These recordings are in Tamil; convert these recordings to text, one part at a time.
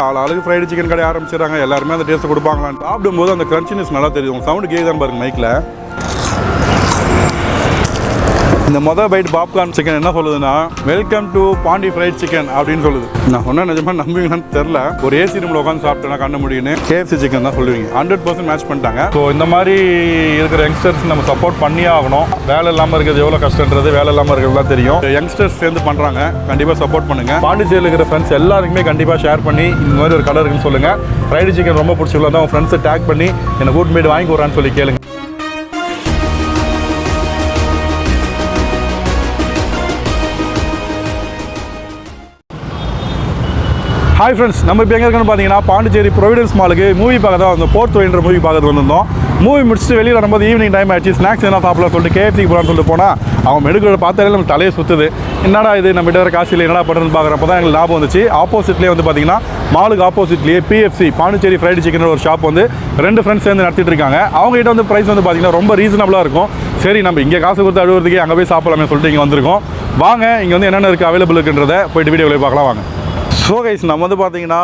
ஆளுக்கு ஃப்ரைடு சிக்கன் கடை ஆரம்பிச்சிடறாங்க, எல்லாருமே அந்த டேஸ்ட் கொடுப்பாங்களான்னு சாப்பிடும்போது அந்த கிரன்ச்சினஸ் நல்லா தெரியும். சவுண்டு கேட்குதான் பாருங்க மைக்கில். இந்த மொதல் பைட் பாப்கார்ன் சிக்கன் என்ன சொல்லுதுன்னா, welcome to Pondy fried chicken அப்படின்னு சொல்லுது. நான் சொன்ன நிஜமாக நம்புவீங்கன்னு தெரில. ஒரு ஏசி ரூமில் உட்காந்து சாப்பிட்டேன்னா கண்ண முடியும்னு KFC சிக்கன் தான் சொல்லுவீங்க. 100% மேட்ச் பண்ணிட்டாங்க. ஸோ இந்த மாதிரி இருக்கிற யங்ஸ்டர்ஸ் நம்ம சப்போர்ட் பண்ணியே ஆகணும். வேலை இல்லாமல் இருக்கிறது எவ்வளோ கஷ்டன்றது வேலை இல்லாமல் இருக்கிறது தான் தெரியும். யங்ஸ்டர்ஸ் சேர்ந்து பண்ணுறாங்க, கண்டிப்பாக சப்போர்ட் பண்ணுங்க. பாண்டிச்சேரியில் இருக்கிற ஃப்ரெண்ட்ஸ் எல்லாருக்குமே கண்டிப்பாக ஷேர் பண்ணி இந்த மாதிரி ஒரு கடை இருக்குன்னு சொல்லுங்க. ஃப்ரைடு சிக்கன் ரொம்ப பிடிச்சிருந்தா தான் உங்கள் ஃப்ரெண்ட்ஸை டேக் பண்ணி என்னை கூட்டு போய்ட்டு வாங்கி போகிறான்னு சொல்லி கேளுங்க. ஹாய் ஃப்ரெண்ட்ஸ், நம்ம இப்போ எங்கே இருக்குன்னு பார்த்தீங்கன்னா பாண்டிச்சேரி ப்ரொவிடன்ஸ் மாலுக்கு மூவி பார்க்க தான் அந்த 4th என்ற மூவி பார்க்கறதுக்கு வந்திருந்தோம். மூவி முடிச்சுட்டு வெளியில் வரும்போது ஈவினிங் டைம் ஆயிடுச்சு. ஸ்நாக்ஸ் என்ன சாப்பிடலாம் சொல்லிட்டு KFC போகலான்னு சொல்லிட்டு போனால் அவங்க மெடுக்கிற பார்த்தாலே நம்ம தலையை சுற்றுது. என்னடா இது நம்ம கிட்ட காசு இல்லை, என்னடா பண்ணுறதுன்னு பார்க்குறப்ப தான் எங்களுக்கு லாபம் வந்துச்சு. ஆப்போசிட்லேயே வந்து பார்த்தீங்கன்னா மாலுக்கு ஆப்போசிட்லேயே PFC பாண்டிச்சேரி ஃப்ரைடு சிக்கன் ஒரு ஷாப் வந்து 2 ஃப்ரெண்ட்ஸ் சேர்ந்து நடத்திட்டு இருக்காங்க. அவங்ககிட்ட வந்து ப்ரைஸ் வந்து பார்த்தீங்கன்னா ரொம்ப ரீசனபிளாக இருக்கும். சரி நம்ம இங்கே காசு கொடுத்து அழுவுறதுக்கு அங்கே போய் சாப்பிடலாமே சொல்லிட்டு இங்கே வந்திருக்கோம். வாங்க இங்கே வந்து என்னென்ன இருக்குது அவைலபிள் இருக்குன்றதை போய்ட்டு வீடியோவில் பார்க்கலாம் வாங்க. ஸோ கைஸ், நம்ம வந்து பார்த்தீங்கன்னா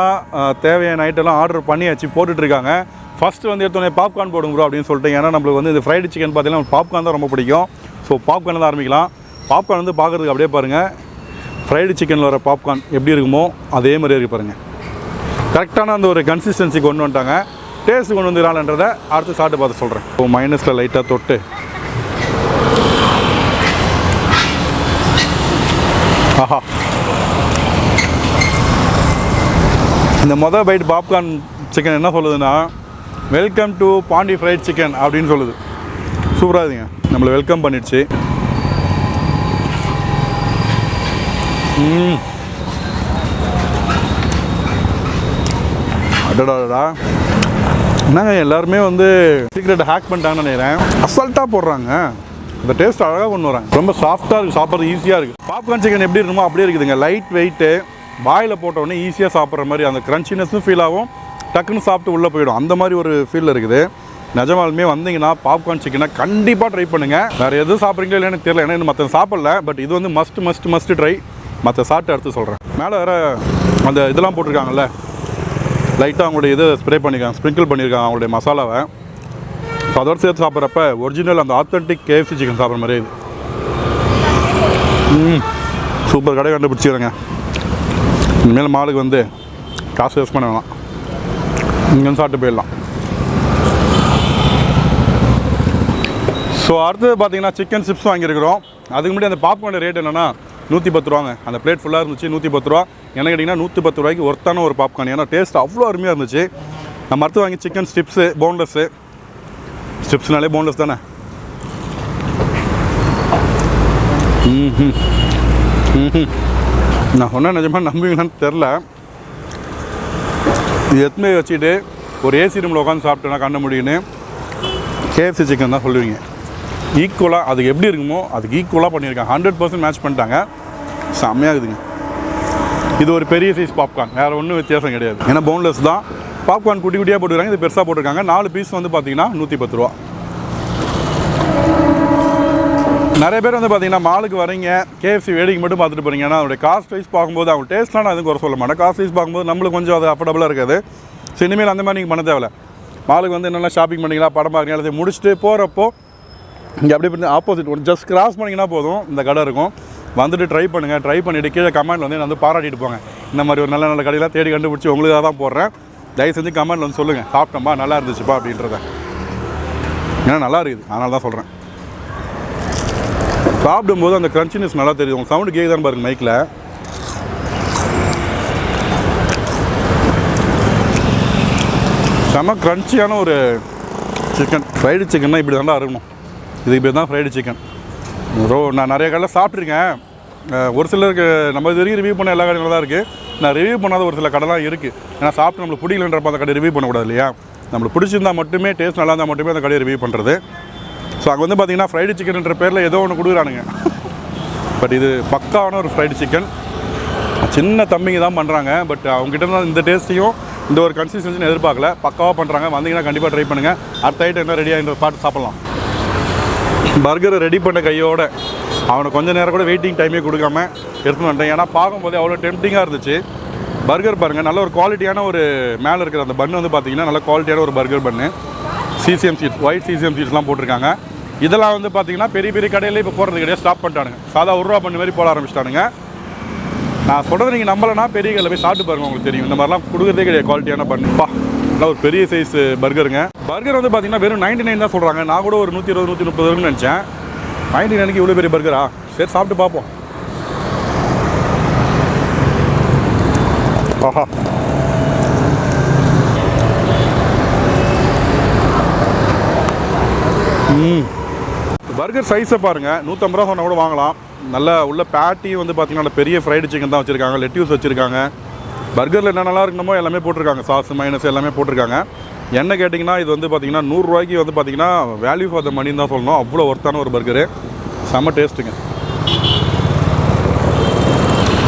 தேவையான ஐட்டெல்லாம் ஆர்டர் பண்ணியாச்சு, போட்டுட்ருக்காங்க. ஃபஸ்ட்டு வந்து எடுத்தோடனே பாப்கார்ன் போடுங்க ப்ரோ அப்படின்னு சொல்லிட்டு. ஏன்னா நம்மளுக்கு வந்து இந்த ஃப்ரைடு சிக்கன் பார்த்தீங்கன்னா பாப்கார்ன் தான் ரொம்ப பிடிக்கும். ஸோ பாப்கார்ன் தான் ஆரம்பிக்கலாம். பாப்கார்ன் வந்து பார்க்குறதுக்கு அப்படியே பாருங்கள், ஃப்ரைடு சிக்கனில் வர பாப்கார்ன் எப்படி இருக்குமோ அதே மாதிரி இருக்குது பாருங்கள். கரெக்டான அந்த ஒரு கன்சிஸ்டன்சி கொண்டு வந்துட்டாங்க. டேஸ்ட்டு கொண்டு வந்துடலான்றதை அடுத்து சாப்பிட்டு பார்த்து சொல்கிறேன். ஸோ மைனஸில் லைட்டாக தொட்டு ஆஹா, இந்த மொதல் பைட் பாப்கார்ன் சிக்கன் என்ன சொல்லுதுன்னா, welcome to Pondy fried chicken அப்படின்னு சொல்லுது. சூப்பராக இருக்குங்க, நம்மளை வெல்கம் பண்ணிடுச்சு. அடடாடா, என்னங்க எல்லாருமே வந்து சீக்ரெட்டை ஹேக் பண்ணிட்டாங்கன்னு நினைக்கிறேன். அசால்ட்டாக போடுறாங்க, அந்த டேஸ்ட் அழகாக கொண்டு வராங்க. ரொம்ப சாஃப்டாக இருக்குது, சாப்பிட்றது ஈஸியாக இருக்குது. பாப்கார்ன் சிக்கன் எப்படி இருக்குமோ அப்படியே இருக்குதுங்க. லைட் வெயிட்டு, வாயில் போட்டோடனே ஈஸியாக சாப்பிட்ற மாதிரி அந்த க்ரன்ச்சினஸும் ஃபீல் ஆகும், டக்குன்னு சாப்பிட்டு உள்ளே போயிடும். அந்த மாதிரி ஒரு ஃபீல் இருக்குது. நிஜமாலுமே வந்தீங்கன்னா பாப்கார்ன் சிக்கனை கண்டிப்பாக ட்ரை பண்ணுங்கள். வேறு எதுவும் சாப்பிட்றீங்களோ இல்லைன்னு தெரியல, ஏன்னா இன்னும் மற்ற சாப்பிடல. பட் இது வந்து மஸ்ட் ட்ரை. மற்ற சாப்பிட்டு அடுத்து சொல்கிறேன். மேலே வேறு அந்த இதெல்லாம் போட்டிருக்காங்கல்ல, லைட்டாக அவங்களுடைய இது ஸ்ப்ரே பண்ணியிருக்காங்க, ஸ்ப்ரிங்கிள் பண்ணியிருக்காங்க அவங்களுடைய மசாலாவை. ஸோ அதோடு சேர்த்து சாப்பிட்றப்ப ஒரிஜினல் அந்த ஆத்தென்டிக் KFC சிக்கன் சாப்பிட்ற மாதிரி இது. சூப்பர் கடை கண்டுபிடிச்சிக்கிறேங்க. இனிமேல் மாலுக்கு வந்து காசு வேஸ்ட் பண்ண வேணாம், இங்கேருந்து சாப்பிட்டு போயிடலாம். ஸோ அடுத்தது பார்த்தீங்கன்னா சிக்கன் சிப்ஸ் வாங்கியிருக்கிறோம். அதுக்கு முன்னாடி அந்த பாப்கார்ன் ரேட் என்னென்னா 110 ரூபாங்க. அந்த பிளேட் ஃபுல்லாக இருந்துச்சு 110 ரூபா. என்ன கேட்டிங்கன்னா 110 ரூபாய்க்கு ஒர்த்தான ஒரு பாப்கார்ன். ஏன்னா டேஸ்ட் அவ்வளோ அருமையாக இருந்துச்சு. நம்ம அடுத்து வாங்கி சிக்கன் ஸ்டிப்ஸு, போன்லெஸ்ஸு. ஸ்டிப்ஸ்னாலே போன்லெஸ் தானே. நான் சொன்ன நிஜமாக நம்புவீங்கன்னு தெரில. இது எத்தனை வச்சுட்டு ஒரு ஏசி ரூமில் உட்காந்து சாப்பிட்டேன்னா கண்ண முடியும்னு KFC சிக்கன் தான் சொல்லுவீங்க. ஈக்குவலாக அதுக்கு எப்படி இருக்குமோ அதுக்கு ஈக்குவலாக பண்ணியிருக்காங்க. 100% மேட்ச் பண்ணிட்டாங்க. செம்மையாக இருக்குதுங்க. இது ஒரு பெரிய சைஸ் பாப்கார்ன், வேறு ஒன்றும் வித்தியாசம் கிடையாது. ஏன்னா போன்லெஸ் தான். பாப்கார்ன் குட்டி குட்டியாக போட்டுருக்காங்க, இது பெருசாக போட்டிருக்காங்க. 4 பீஸ் வந்து பார்த்தீங்கன்னா 110 ரூபா. நிறைய பேர் வந்து பார்த்தீங்கன்னா மாலுக்கு வரீங்க, KFC வேடிக்கை மட்டும் பார்த்துட்டு போகிறீங்க. ஏன்னா அதோடைய காஸ்ட் வைஸ் பார்க்கும்போது அவங்க டேஸ்ட்லாம் நான் எதுவும் குறை சொல்ல மாட்டேன். காஸ்ட் வைஸ் பார்க்கும்போது நம்மளுக்கு கொஞ்சம் அது அஃபோர்டபுளாக இருக்காது. ஸோ இனிமேல் அந்த மாதிரி நீங்கள் பண்ண தேவையில்ல. மாலுக்கு வந்து என்னென்ன ஷாப்பிங் பண்ணிங்களா, படம் பார்க்குறீங்க, அதை முடிச்சுட்டு போகிறப்போ இங்கே அப்படி பண்ணி ஆப்போசிட் ஒன்று ஜஸ்ட் கிராஸ் பண்ணிங்கன்னா போதும், இந்த கடை இருக்கும். வந்துட்டு ட்ரை பண்ணுங்கள். ட்ரை பண்ணிவிட்டு கீழே கமெண்ட்டில் வந்து வந்து பாராட்டிட்டு போங்க. இந்த மாதிரி ஒரு நல்ல நல்ல கடையெல்லாம் தேடி கண்டுபிடிச்சி உங்களுக்காக தான் போடுறேன். தயவு செஞ்சு கமெண்ட்டில் வந்து சொல்லுங்கள், சாப்பிட்டோம்பா நல்லா இருந்துச்சுப்பா அப்படின்றத. ஏன்னா நல்லா இருக்குது, அதனால தான் சொல்கிறேன். சாப்பிடும்போது அந்த க்ரன்ச்சினஸ் நல்லா தெரியும். உங்கள் சவுண்டு கேட்குதான்னு பாருங்க மைக்கில். செம்ம க்ரன்ச்சியான ஒரு சிக்கன். ஃப்ரைடு சிக்கன்னா இப்படி தாண்டா இருக்கணும். இது இப்படி தான் ஃப்ரைடு சிக்கன். நான் நிறைய கடையில் சாப்பிட்ருக்கேன். ஒரு சிலருக்கு நம்ம இது வரைக்கும் ரிவ்யூ பண்ண எல்லா கடையிலும் தான் இருக்குது. நான் ரிவ்யூ பண்ணாத ஒரு சில கடைலாம் இருக்குது. ஏன்னா சாப்பிட்டு நம்மளுக்கு பிடிக்கலன்றப்ப அந்த கடை ரிவ்யூ பண்ணக்கூடாது இல்லையா. நம்மளுக்கு பிடிச்சிருந்தால் மட்டுமே, டேஸ்ட் நல்லா இருந்தால் மட்டுமே அந்த கடையை ரிவ்யூ பண்ணுறது. ஸோ அங்கே வந்து பார்த்திங்கன்னா ஃப்ரைடு சிக்கன்ன்ற பேரில் ஏதோ ஒன்று கொடுக்குறானுங்க. பட் இது பக்காவான ஒரு ஃப்ரைடு சிக்கன். சின்ன தம்பிங்க தான் பண்ணுறாங்க. பட் அவங்ககிட்ட தான் இந்த டேஸ்ட்டையும் இந்த ஒரு கன்சிஸ்டன்சின்னு எதிர்பார்க்கல. பக்காவாக பண்ணுறாங்க. வந்தீங்கன்னா கண்டிப்பாக ட்ரை பண்ணுங்கள். அடுத்த ஐட்டம் என்ன ரெடியாக பார்த்து சாப்பிட்லாம். பர்கரை ரெடி பண்ண கையோட அவனை கொஞ்சம் நேரம் கூட வெயிட்டிங் டைமே கொடுக்காம எடுத்துன்னு வந்துட்டேன். ஏன்னா பார்க்கும்போதே அவ்வளோ டெம்டிங்காக இருந்துச்சு. பர்கர் பாருங்கள், நல்ல ஒரு குவாலிட்டியான ஒரு மேலே இருக்கிற அந்த பன்னு வந்து பார்த்தீங்கன்னா நல்ல குவாலிட்டியான ஒரு பர்கர் பன்னு. சிசிஎம் சீட்ஸ், ஒயிட் சிசிஎம் சீட்ஸ்லாம் போட்டிருக்காங்க. இதெல்லாம் வந்து பார்த்தீங்கன்னா பெரிய பெரிய கடையில் இப்போ போடுறது கிடையாது, ஸ்டாப் பண்ணிட்டானுங்க. சாதா 1 ரூபா பண்ணி மாதிரி போட ஆரம்பிச்சிட்டானுங்க. நான் சொல்கிறது நீங்கள் நம்பலைன்னா பெரிய கடையில் போய் சாப்பிட்டு பாருங்கள், உங்களுக்கு தெரியும். இந்த மாதிரிலாம் கொடுக்குறதே கிடையாது குவாலிட்டியான பண்ணுப்பா. நல்லா ஒரு பெரிய சைஸ் பர்கருங்க. பர்கர் வந்து பார்த்தீங்கன்னா வெறும் 99 தான் சொல்கிறாங்க. நான் கூட ஒரு 120 130 இருக்குன்னு நினச்சேன். 99க்கு இவ்வளோ பெரிய பர்கரா? சரி, சாப்பிட்டு பார்ப்போம். ஆஹா, பர்கர் சைஸை பாருங்கள். 150 ரூபா சொன்னால் கூட வாங்கலாம். நல்ல உள்ள பேட்டி வந்து பார்த்தீங்கன்னா பெரிய ஃப்ரைடு சிக்கன் தான் வச்சுருக்காங்க, லெட்யூஸ் வச்சுருக்காங்க. பர்கரில் என்ன நல்லா இருக்கணுமோ எல்லாமே போட்டிருக்காங்க, சாஸ் மைனஸ் எல்லாமே போட்டிருக்காங்க. என்ன கேட்டிங்கன்னா இது வந்து பார்த்தீங்கன்னா 100 ரூபாய்க்கு வந்து பார்த்தீங்கன்னா வேல்யூ ஃபார் த மணின்னு தான் சொல்லணும். அவ்வளோ ஒர்த்தான ஒரு பர்கரு, செம்ம டேஸ்ட்டுங்க.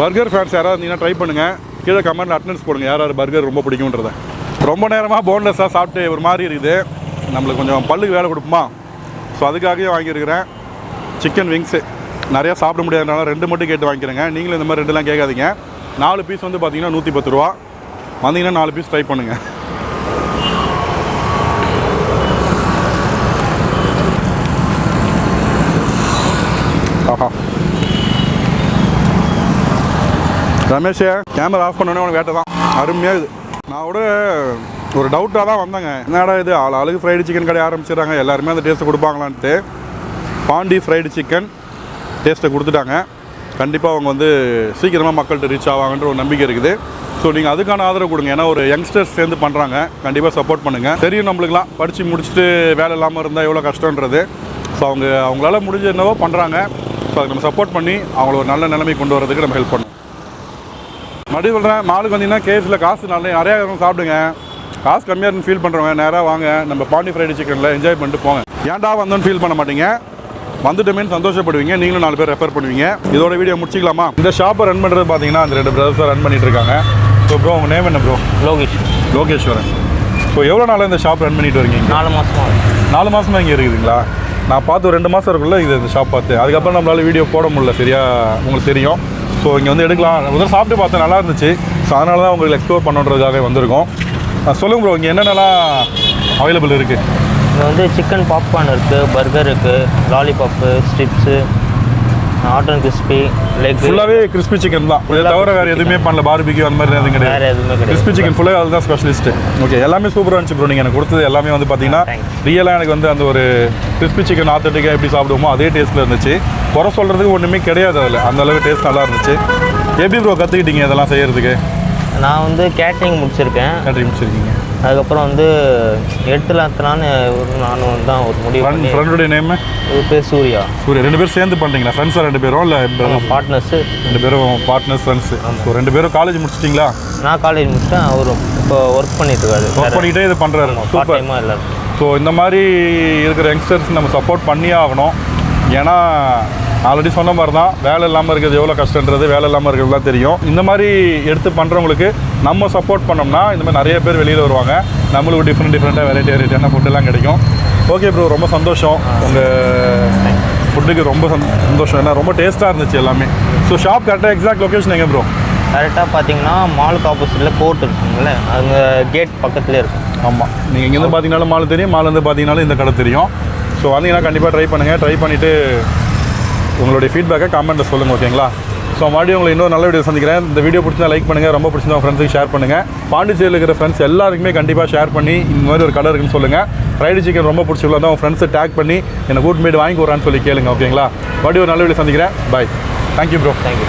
பர்கர் ஃபேன்ஸ் யாராவது இருந்தீங்கன்னா ட்ரை பண்ணுங்கள். கீழே கமெண்ட்டில் அட்டனன்ஸ் போடுங்க, யார் பர்கர் ரொம்ப பிடிக்குன்றதை. ரொம்ப நேரமாக போன்லெஸ்ஸாக சாப்பிட்டு ஒரு மாதிரி இருக்குது, நம்மளுக்கு கொஞ்சம் பல்லுக்கு வேலை கொடுப்போமா, ஸோ அதுக்காகவே வாங்கியிருக்கிறேன். சிக்கன் விங்ஸு நிறையா சாப்பிட முடியாதனால 2 மட்டும் கேட்டு வாங்கிக்கிறேங்க. நீங்களும் இந்த மாதிரி 2லாம் கேட்காதீங்க. 4 பீஸ் வந்து பார்த்தீங்கன்னா 110 ரூபா. வந்தீங்கன்னா 4 பீஸ் ட்ரை பண்ணுங்கள். ஆஹா, ரமேஷ் கேமரா ஆஃப் பண்ணோன்னே உனக்கு வேட்டை தான் அருமையாக இது. நான் கூட ஒரு டவுட்டாக தான் வந்தேங்க, என்னடா இது ஆளுக்கு ஃப்ரைடு சிக்கன் கடை ஆரம்பிச்சிடுறாங்க, எல்லாருமே அந்த டேஸ்ட்டை கொடுப்பாங்களான்ட்டு. பாண்டி ஃப்ரைடு சிக்கன் டேஸ்ட்டை கொடுத்துட்டாங்க. கண்டிப்பாக அவங்க வந்து சீக்கிரமாக மக்கள்கிட்ட ரீச் ஆவாங்கன்ற ஒரு நம்பிக்கை இருக்குது. ஸோ நீங்கள் அதுக்கான ஆதரவு கொடுங்க. ஏன்னா ஒரு யங்ஸ்டர்ஸ் சேர்ந்து பண்ணுறாங்க, கண்டிப்பாக சப்போர்ட் பண்ணுங்கள். தெரியும் நம்மளுக்குலாம் படித்து முடிச்சுட்டு வேலை இல்லாமல் இருந்தால் எவ்வளோ கஷ்டன்றது. ஸோ அவங்களால முடிஞ்ச என்னவோ பண்ணுறாங்க. ஸோ அதுக்கு நம்ம சப்போர்ட் பண்ணி அவங்கள ஒரு நல்ல நிலைமை கொண்டு வரதுக்கு நம்ம ஹெல்ப் பண்ணணும். மறுபடியும் சொல்கிறேன், மாலுக்கு வந்தீங்கன்னா கேஸில் காசு நிறையா சாப்பிடுங்க. காசு கம்மியாக இருக்குன்னு ஃபீல் பண்ணுறவங்க நேராக வாங்க, நம்ம பாண்டி ஃப்ரைடு சிக்கனில் என்ஜாய் பண்ணிட்டு போங்க. ஏன்டா வந்தோன்னு ஃபீல் பண்ண மாட்டீங்க, வந்துட்டுமேன்னு சந்தோஷப்படுவீங்க. நீங்களும் 4 பேர் ரெஃபர் பண்ணுவீங்க. இதோட வீடியோ முடிச்சிக்கலாமா? இந்த ஷாப்பை ரன் பண்ணுறது பார்த்தீங்கன்னா அந்த 2 பிரதர்ஸ் ரன் பண்ணிட்டு இருக்காங்க. ஸோ ப்ரோ, உங்கள் நேம் என்ன ப்ரோ? லோகேஸ்வரன். ஸோ எவ்வளோ நாளாக இந்த ஷாப் ரன் பண்ணிட்டு இருக்கீங்க? 4 மாதமாக. 4 மாதமாக இங்கே இருக்குதுங்களா? நான் பார்த்து ஒரு 2 மாதம் இருக்குள்ள இந்த ஷாப் பார்த்து. அதுக்கப்புறம் நம்மளால வீடியோ போட முடியல, சரியா உங்களுக்கு தெரியும். ஸோ இங்கே வந்து எடுக்கலாம், முதல்ல சாப்பிட்டு பார்த்தேன், நல்லா இருந்துச்சு. ஸோ அதனால தான் உங்களுக்கு எக்ஸ்ப்ளோர் பண்ணுறதுக்காக வந்திருக்கோம். சொல்லுங்கள் ப்ரோ, இங்கே என்னென்னலாம் அவைலபிள் இருக்குது? இங்கே வந்து சிக்கன் பாப்கார்ன் இருக்குது, பர்கர் இருக்குது, lollipop, strips, hot and crispy, leg. ஃபுல்லாகவே கிறிஸ்பி சிக்கன் தான், இதை தவிர வேறு எதுவுமே பண்ணல. பார்பிக்யூ அந்த மாதிரி எதுவும் கிடையாது, வேறு எதுவுமே கிடையாது. கிறிஸ்பி சிக்கன் ஃபுல்லாக அதுதான் ஸ்பெஷலிஸ்ட்டு. ஓகே, எல்லாமே சூப்பராக இருந்துச்சு ப்ரோ. நீங்கள் எனக்கு கொடுத்தது எல்லாமே வந்து பார்த்தீங்கன்னா ரியலாக எனக்கு வந்து அந்த ஒரு கிறிஸ்பி சிக்கன் ஆத்தென்டிக்காக எப்படி சாப்பிடுவோமோ அதே டேஸ்ட்டில் இருந்துச்சு. குறை சொல்கிறதுக்கு ஒன்றுமே கிடையாது அதில், அந்தளவுக்கு டேஸ்ட் நல்லா இருந்துச்சு. எப்படி ப்ரோ கற்றுக்கிட்டீங்க இதெல்லாம் செய்கிறதுக்கு? நான் வந்து கேட்ரிங் முடிச்சிருக்கேன். முடிச்சிருக்கீங்க. அதுக்கப்புறம் வந்து எடுத்துலாத்தலான்னு நானும் தான் ஒரு முடிவு. ஃப்ரெண்டுடைய நேம்? இது பேர் சூர்யா. 2 பேரும் சேர்ந்து பண்ணுறீங்களா? ஃப்ரெண்ட்ஸாக 2 பேரும் இல்லை பார்ட்னர்ஸு? 2 பேரும் பார்ட்னர்ஸ், ஃப்ரெண்ட்ஸு. ஸோ 2 பேரும் காலேஜ் முடிச்சிட்டிங்களா? நான் காலேஜ் முடிச்சிட்டேன், அவரும் இப்போ ஒர்க் பண்ணிட்டுருக்காரு. ஒர்க் பண்ணிகிட்டே இது பண்ணுறாரு. பார்ட் டைமாக இல்லை. ஸோ இந்த மாதிரி இருக்கிற யங்ஸ்டர்ஸ் நம்ம சப்போர்ட் பண்ணியே ஆகணும். ஏன்னா ஆல்ரெடி சொன்ன மாதிரி தான், வேலை இல்லாமல் இருக்கிறது எவ்வளோ கஷ்டன்றது வேலை இல்லாமல் இருக்கிறதுலாம் தெரியும். இந்த மாதிரி எடுத்து பண்ணுறவங்களுக்கு நம்ம சப்போர்ட் பண்ணோம்னா இந்த மாதிரி நிறைய பேர் வெளியில் வருவாங்க. நம்மளுக்கு டிஃப்ரெண்ட்டாக வெரைட்டியான ஃபுட்டெல்லாம் கிடைக்கும். ஓகே ப்ரோ, ரொம்ப சந்தோஷம். உங்கள் ஃபுட்டுக்கு ரொம்ப சந்தோஷம். ஏன்னா ரொம்ப டேஸ்ட்டாக இருந்துச்சு எல்லாமே. ஸோ ஷாப் கரெக்டாக எக்ஸாக்ட் லொக்கேஷன் எங்கே ப்ரோ? கரெக்டாக பார்த்தீங்கன்னா மாலுக்கு ஆப்போசிட்டில் கோர்ட் இருக்குங்களே, அங்கே கேட் பக்கத்துலேயே இருக்கும். ஆமாம், நீங்கள் இங்கேருந்து பார்த்தீங்கனாலும் மால் தெரியும், மாலேருந்து பார்த்தீங்கனாலும் இந்த கடை தெரியும். ஸோ வந்தீங்கன்னா கண்டிப்பாக ட்ரை பண்ணுங்கள். ட்ரை பண்ணிவிட்டு உங்களுடைய ஃபீட்பேக்கை கமெண்ட்டில் சொல்லுங்கள், ஓகேங்களா? ஸோ மறுபடியும் உங்களை இன்னொரு நல்ல வீடியோ சந்திக்கிறேன். இந்த வீடியோ பிடிச்சா லைக் பண்ணுங்கள், ரொம்ப பிடிச்சிருந்தா ஃப்ரெண்ட்ஸுக்கு ஷேர் பண்ணுங்கள். பாண்டிச்சேரியில் இருக்கிற ஃப்ரெண்ட்ஸ் எல்லாருக்குமே கண்டிப்பாக ஷேர் பண்ணி இந்த மாதிரி ஒரு கடை இருக்குன்னு சொல்லுங்கள். ஃப்ரைடு சிக்கன் ரொம்ப பிடிச்சிருந்தா தான் உங்கள் ஃப்ரெண்ட்ஸை டேக் பண்ணி என்னை கூட்டு போய்ட்டு வாங்கி போகிறான்னு சொல்லி கேளுங்க, ஓகேங்களா? மறுபடியும் ஒரு நல்ல வீடியோ சந்திக்கிறேன். பாய். Thank you bro. தேங்க்யூ.